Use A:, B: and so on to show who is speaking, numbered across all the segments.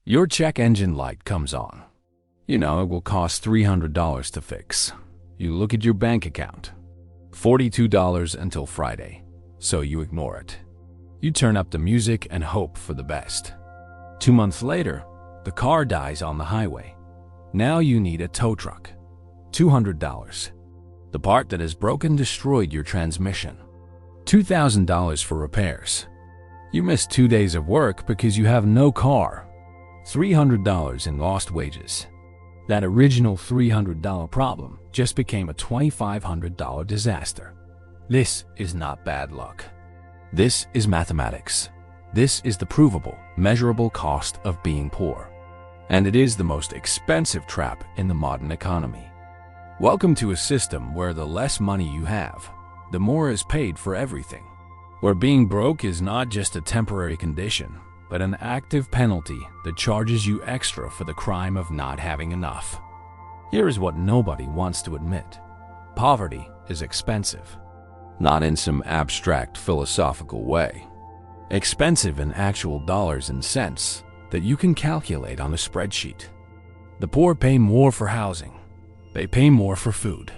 A: Your check engine light comes on. You know it will cost $300 to fix. You look at your bank account. $42 until Friday, so you ignore it. You turn up the music and hope for the best. 2 months later, the car dies on the highway. Now you need a tow truck. $200. The part that is broken destroyed your transmission. $2,000 for repairs. You missed 2 days of work because you have no car. $300 in lost wages. That original $300 problem just became a $2,500 disaster. This is not bad luck. This is mathematics. This is the provable, measurable cost of being poor. And it is the most expensive trap in the modern economy. Welcome to a system where the less money you have, the more is paid for everything. Where being broke is not just a temporary condition, but an active penalty that charges you extra for the crime of not having enough. Here is what nobody wants to admit. Poverty is expensive. Not in some abstract philosophical way. Expensive in actual dollars and cents that you can calculate on a spreadsheet. The poor pay more for housing. They pay more for food.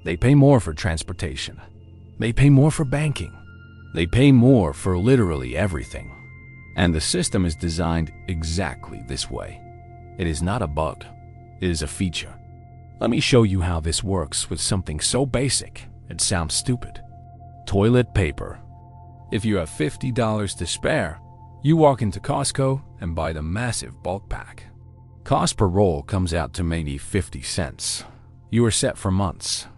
A: They pay more for transportation. They pay more for banking. They pay more for literally everything. And the system is designed exactly this way. It is not a bug. It is a feature. Let me show you how this works with something so basic it sounds stupid. Toilet paper. If you have $50 to spare, you walk into Costco and buy the massive bulk pack. Cost per roll comes out to maybe 50 cents. You are set for months.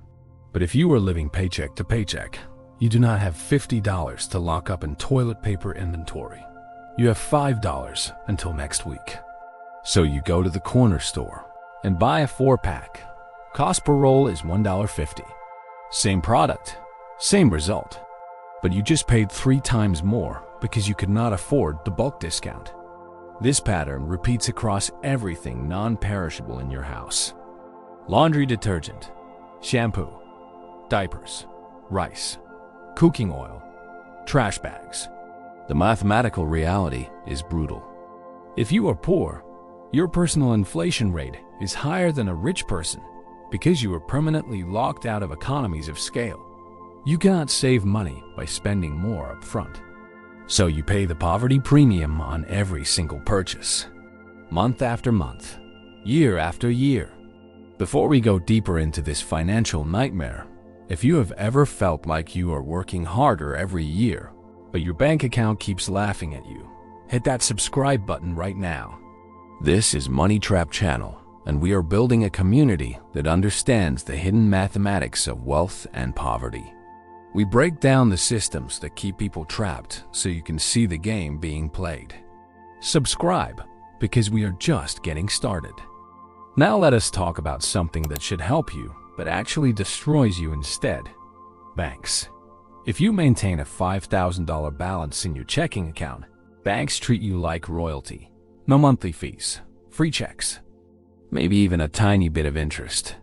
A: But if you are living paycheck to paycheck, you do not have $50 to lock up in toilet paper inventory. You have $5 until next week. So you go to the corner store and buy a 4-pack. Cost per roll is $1.50. Same product, same result. But you just paid 3 times more because you could not afford the bulk discount. This pattern repeats across everything non-perishable in your house. Laundry detergent, shampoo, diapers, rice, cooking oil, trash bags. The mathematical reality is brutal. If you are poor, your personal inflation rate is higher than a rich person because you are permanently locked out of economies of scale. You cannot save money by spending more up front. So you pay the poverty premium on every single purchase, month after month, year after year. Before we go deeper into this financial nightmare, if you have ever felt like you are working harder every year, but your bank account keeps laughing at you, hit that subscribe button right now. This is Money Trap Channel, and we are building a community that understands the hidden mathematics of wealth and poverty. We break down the systems that keep people trapped so you can see the game being played. Subscribe, because we are just getting started. Now let us talk about something that should help you, but actually destroys you instead. Banks. If you maintain a $5,000 balance in your checking account, banks treat you like royalty. No monthly fees, free checks, maybe even a tiny bit of interest.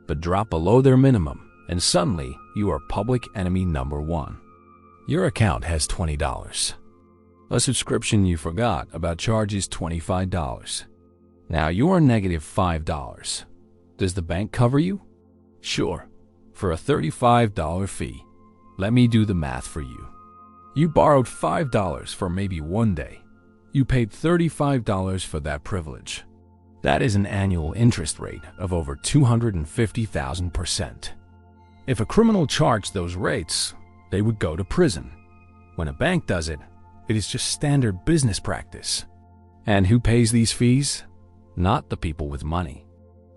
A: But drop below their minimum, and suddenly you are public enemy number 1. Your account has $20. A subscription you forgot about charges $25. Now you are negative $5. Does the bank cover you? Sure, for a $35 fee. Let me do the math for you. You borrowed $5 for maybe 1 day. You paid $35 for that privilege. That is an annual interest rate of over 250,000%. If a criminal charged those rates, they would go to prison. When a bank does it, it is just standard business practice. And who pays these fees? Not the people with money.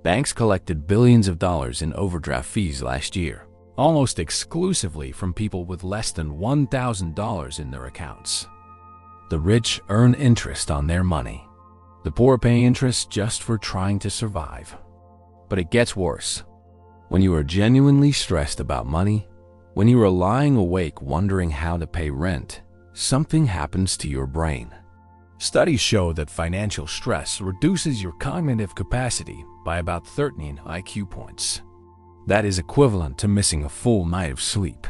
A: Banks collected billions of dollars in overdraft fees last year, almost exclusively from people with less than $1,000 in their accounts. The rich earn interest on their money. The poor pay interest just for trying to survive. But it gets worse. When you are genuinely stressed about money, when you are lying awake wondering how to pay rent, something happens to your brain. Studies show that financial stress reduces your cognitive capacity by about 13 IQ points. That is equivalent to missing a full night of sleep.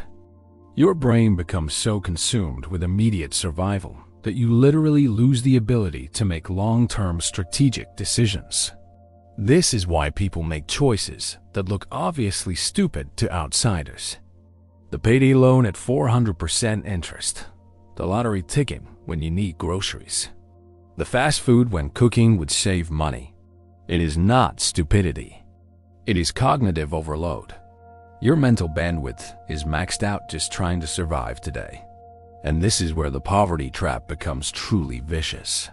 A: Your brain becomes so consumed with immediate survival that you literally lose the ability to make long-term strategic decisions. This is why people make choices that look obviously stupid to outsiders. The payday loan at 400% interest, the lottery ticket when you need groceries, the fast food when cooking would save money. It is not stupidity. It is cognitive overload. Your mental bandwidth is maxed out just trying to survive today. And this is where the poverty trap becomes truly vicious.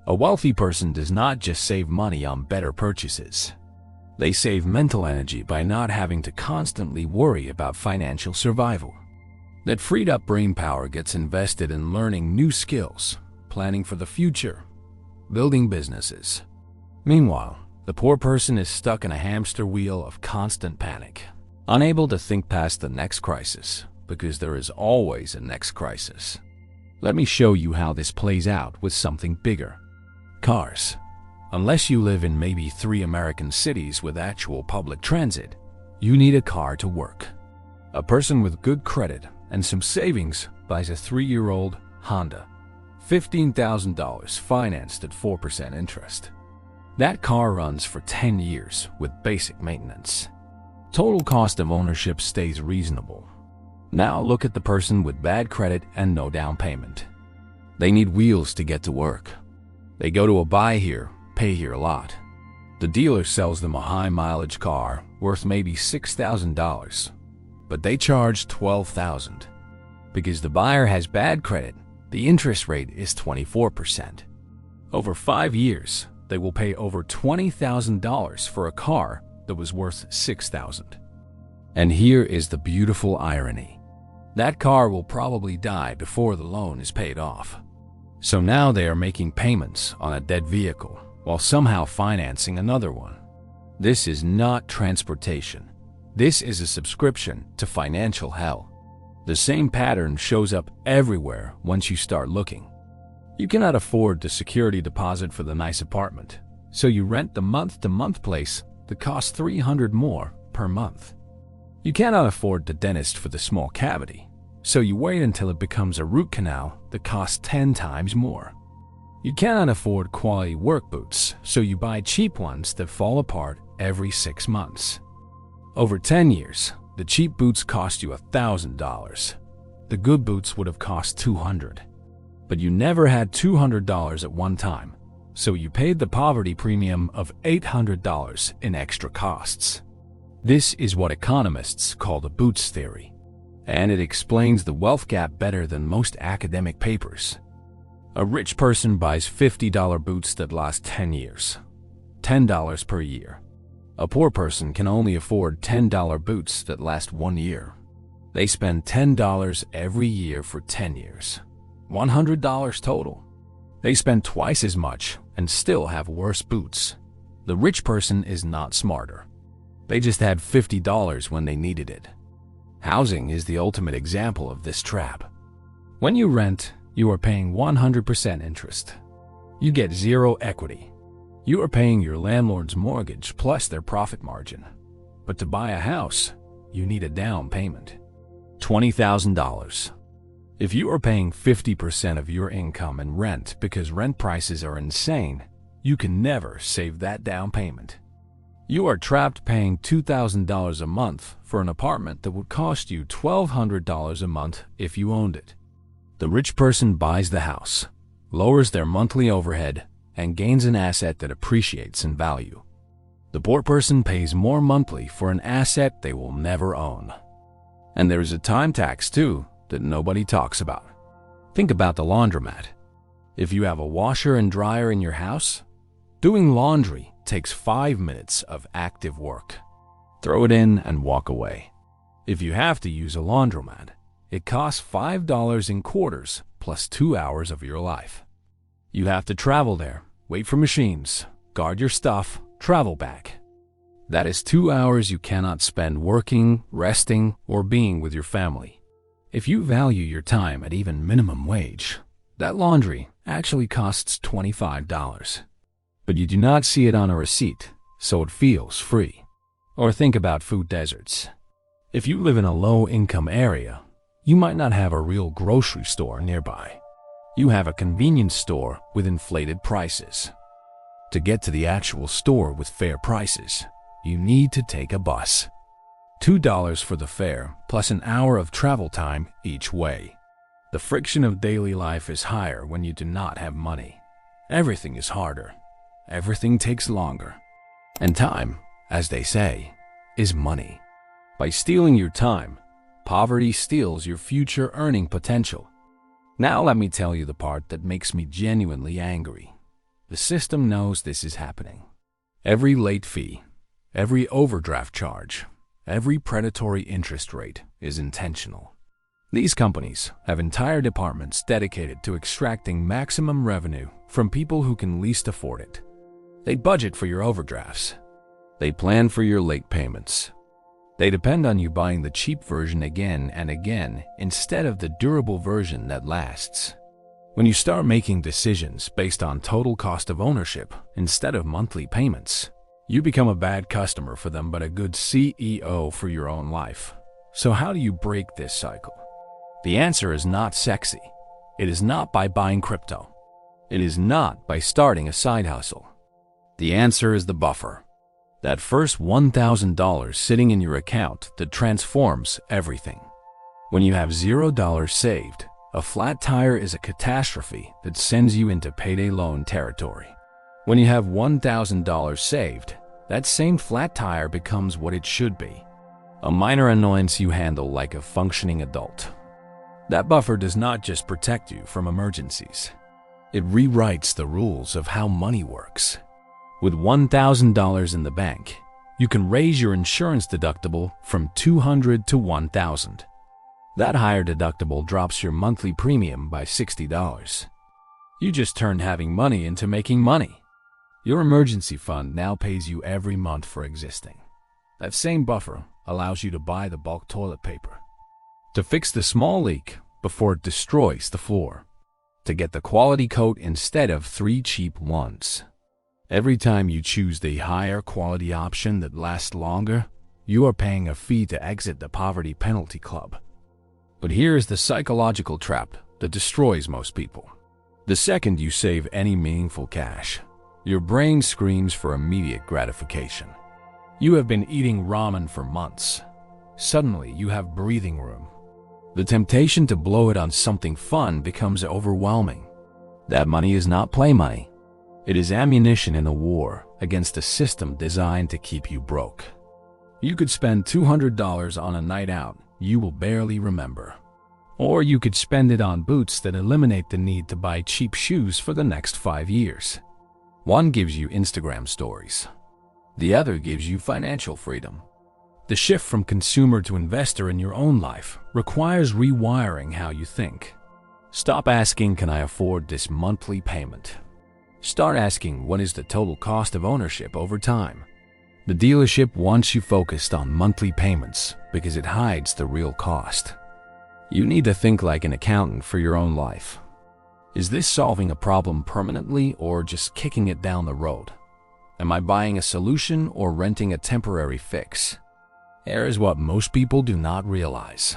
A: A wealthy person does not just save money on better purchases. They save mental energy by not having to constantly worry about financial survival. That freed up brain power gets invested in learning new skills, planning for the future, building businesses. Meanwhile, the poor person is stuck in a hamster wheel of constant panic, unable to think past the next crisis, because there is always a next crisis. Let me show you how this plays out with something bigger. Cars. Unless you live in maybe 3 American cities with actual public transit, you need a car to work. A person with good credit and some savings buys a 3-year-old Honda, $15,000 financed at 4% interest. That car runs for 10 years with basic maintenance. Total cost of ownership stays reasonable. Now look at the person with bad credit and no down payment. They need wheels to get to work. They go to a buy here, pay here lot. The dealer sells them a high mileage car worth maybe $6,000, but they charge $12,000. Because the buyer has bad credit, the interest rate is 24%. Over 5 years, they will pay over $20,000 for a car that was worth $6,000. And here is the beautiful irony. That car will probably die before the loan is paid off. So now they are making payments on a dead vehicle while somehow financing another one. This is not transportation. This is a subscription to financial hell. The same pattern shows up everywhere once you start looking. You cannot afford the security deposit for the nice apartment, so you rent the month-to-month place that costs $300 more per month. You cannot afford the dentist for the small cavity, so you wait until it becomes a root canal that costs 10 times more. You cannot afford quality work boots, so you buy cheap ones that fall apart every 6 months. Over 10 years, the cheap boots cost you $1,000. The good boots would have cost $200. But you never had $200 at one time, so you paid the poverty premium of $800 in extra costs. This is what economists call the boots theory, and it explains the wealth gap better than most academic papers. A rich person buys $50 boots that last 10 years, $10 per year. A poor person can only afford $10 boots that last 1 year. They spend $10 every year for 10 years, $100 total. They spend twice as much and still have worse boots. The rich person is not smarter. They just had $50 when they needed it. Housing is the ultimate example of this trap. When you rent, you are paying 100% interest. You get zero equity. You are paying your landlord's mortgage plus their profit margin. But to buy a house, you need a down payment. $20,000. If you are paying 50% of your income in rent because rent prices are insane, you can never save that down payment. You are trapped paying $2,000 a month for an apartment that would cost you $1,200 a month if you owned it. The rich person buys the house, lowers their monthly overhead, and gains an asset that appreciates in value. The poor person pays more monthly for an asset they will never own. And there is a time tax too that nobody talks about. Think about the laundromat. If you have a washer and dryer in your house, doing laundry takes 5 minutes of active work. Throw it in and walk away. If you have to use a laundromat, it costs $5 in quarters plus 2 hours of your life. You have to travel there, wait for machines, guard your stuff, travel back. That is 2 hours you cannot spend working, resting, or being with your family. If you value your time at even minimum wage, that laundry actually costs $25. But you do not see it on a receipt, so it feels free. Or think about food deserts. If you live in a low-income area, you might not have a real grocery store nearby. You have a convenience store with inflated prices. To get to the actual store with fair prices, you need to take a bus. $2 for the fare plus an hour of travel time each way. The friction of daily life is higher when you do not have money. Everything is harder. Everything takes longer. And time, as they say, is money. By stealing your time, poverty steals your future earning potential. Now let me tell you the part that makes me genuinely angry. The system knows this is happening. Every late fee, every overdraft charge, every predatory interest rate is intentional. These companies have entire departments dedicated to extracting maximum revenue from people who can least afford it. They budget for your overdrafts. They plan for your late payments. They depend on you buying the cheap version again and again instead of the durable version that lasts. When you start making decisions based on total cost of ownership instead of monthly payments, you become a bad customer for them but a good CEO for your own life. So how do you break this cycle? The answer is not sexy. It is not by buying crypto. It is not by starting a side hustle. The answer is the buffer. That first $1,000 sitting in your account that transforms everything. When you have $0 saved, a flat tire is a catastrophe that sends you into payday loan territory. When you have $1,000 saved, that same flat tire becomes what it should be. A minor annoyance you handle like a functioning adult. That buffer does not just protect you from emergencies. It rewrites the rules of how money works. With $1,000 in the bank, you can raise your insurance deductible from $200 to $1,000. That higher deductible drops your monthly premium by $60. You just turned having money into making money. Your emergency fund now pays you every month for existing. That same buffer allows you to buy the bulk toilet paper, to fix the small leak before it destroys the floor, to get the quality coat instead of 3 cheap ones. Every time you choose the higher quality option that lasts longer, you are paying a fee to exit the poverty penalty club. But here is the psychological trap that destroys most people. The second you save any meaningful cash, your brain screams for immediate gratification. You have been eating ramen for months. Suddenly, you have breathing room. The temptation to blow it on something fun becomes overwhelming. That money is not play money. It is ammunition in a war against a system designed to keep you broke. You could spend $200 on a night out you will barely remember. Or you could spend it on boots that eliminate the need to buy cheap shoes for the next 5 years. One gives you Instagram stories. The other gives you financial freedom. The shift from consumer to investor in your own life requires rewiring how you think. Stop asking, "Can I afford this monthly payment?" Start asking, what is the total cost of ownership over time? The dealership wants you focused on monthly payments because it hides the real cost. You need to think like an accountant for your own life. Is this solving a problem permanently or just kicking it down the road? Am I buying a solution or renting a temporary fix? Here is what most people do not realize.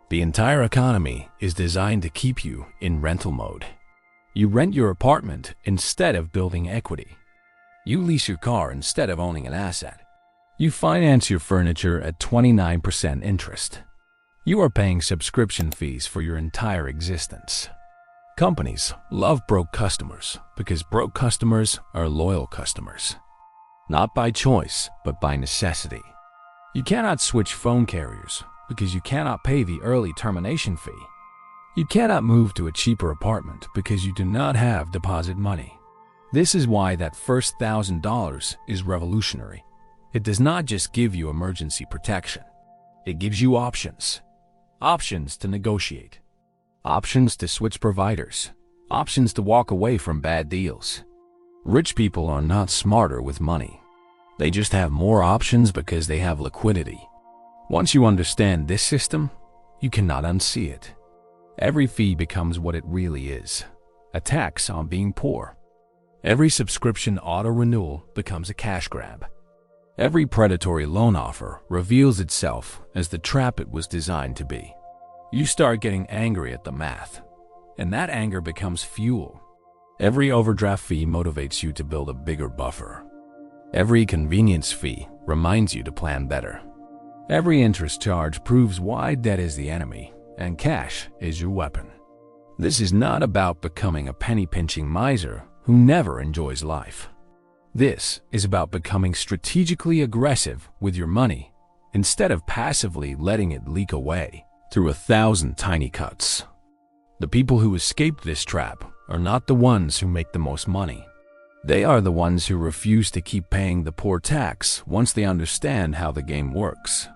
A: The entire economy is designed to keep you in rental mode. You rent your apartment instead of building equity. You lease your car instead of owning an asset. You finance your furniture at 29% interest. You are paying subscription fees for your entire existence. Companies love broke customers because broke customers are loyal customers. Not by choice, but by necessity. You cannot switch phone carriers because you cannot pay the early termination fee. You cannot move to a cheaper apartment because you do not have deposit money. This is why that first $1,000 is revolutionary. It does not just give you emergency protection. It gives you options. Options to negotiate. Options to switch providers. Options to walk away from bad deals. Rich people are not smarter with money. They just have more options because they have liquidity. Once you understand this system, you cannot unsee it. Every fee becomes what it really is, a tax on being poor. Every subscription auto-renewal becomes a cash grab. Every predatory loan offer reveals itself as the trap it was designed to be. You start getting angry at the math. and that anger becomes fuel. Every overdraft fee motivates you to build a bigger buffer. Every convenience fee reminds you to plan better. Every interest charge proves why debt is the enemy and cash is your weapon. This is not about becoming a penny-pinching miser who never enjoys life. This is about becoming strategically aggressive with your money instead of passively letting it leak away through 1,000 tiny cuts. The people who escape this trap are not the ones who make the most money. They are the ones who refuse to keep paying the poor tax once they understand how the game works.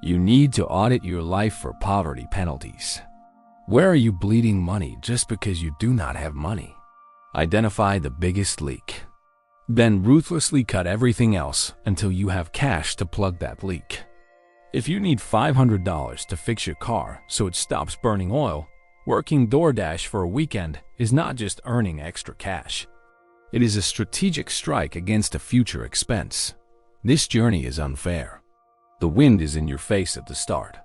A: You need to audit your life for poverty penalties. Where are you bleeding money just because you do not have money? Identify the biggest leak. Then ruthlessly cut everything else until you have cash to plug that leak. If you need $500 to fix your car so it stops burning oil, working DoorDash for a weekend is not just earning extra cash. It is a strategic strike against a future expense. This journey is unfair. The wind is in your face at the start.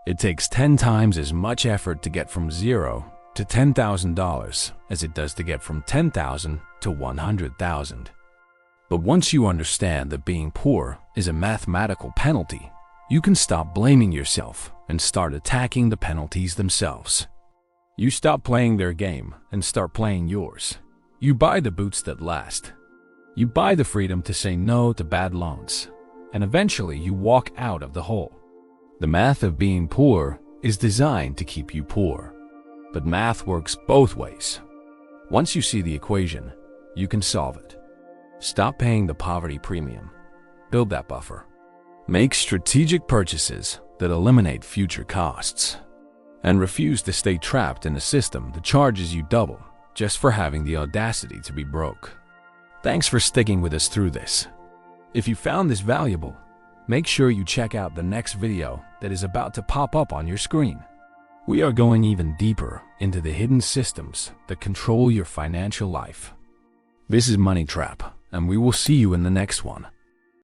A: It takes 10 times as much effort to get from $0 to $10,000 as it does to get from $10,000 to $100,000. But once you understand that being poor is a mathematical penalty, you can stop blaming yourself and start attacking the penalties themselves. You stop playing their game and start playing yours. You buy the boots that last. You buy the freedom to say no to bad loans. And eventually you walk out of the hole. The math of being poor is designed to keep you poor. But math works both ways. Once you see the equation, you can solve it. Stop paying the poverty premium. Build that buffer. Make strategic purchases that eliminate future costs. And refuse to stay trapped in a system that charges you double just for having the audacity to be broke. Thanks for sticking with us through this. If you found this valuable, make sure you check out the next video that is about to pop up on your screen. We are going even deeper into the hidden systems that control your financial life. This is Money Trap, and we will see you in the next one.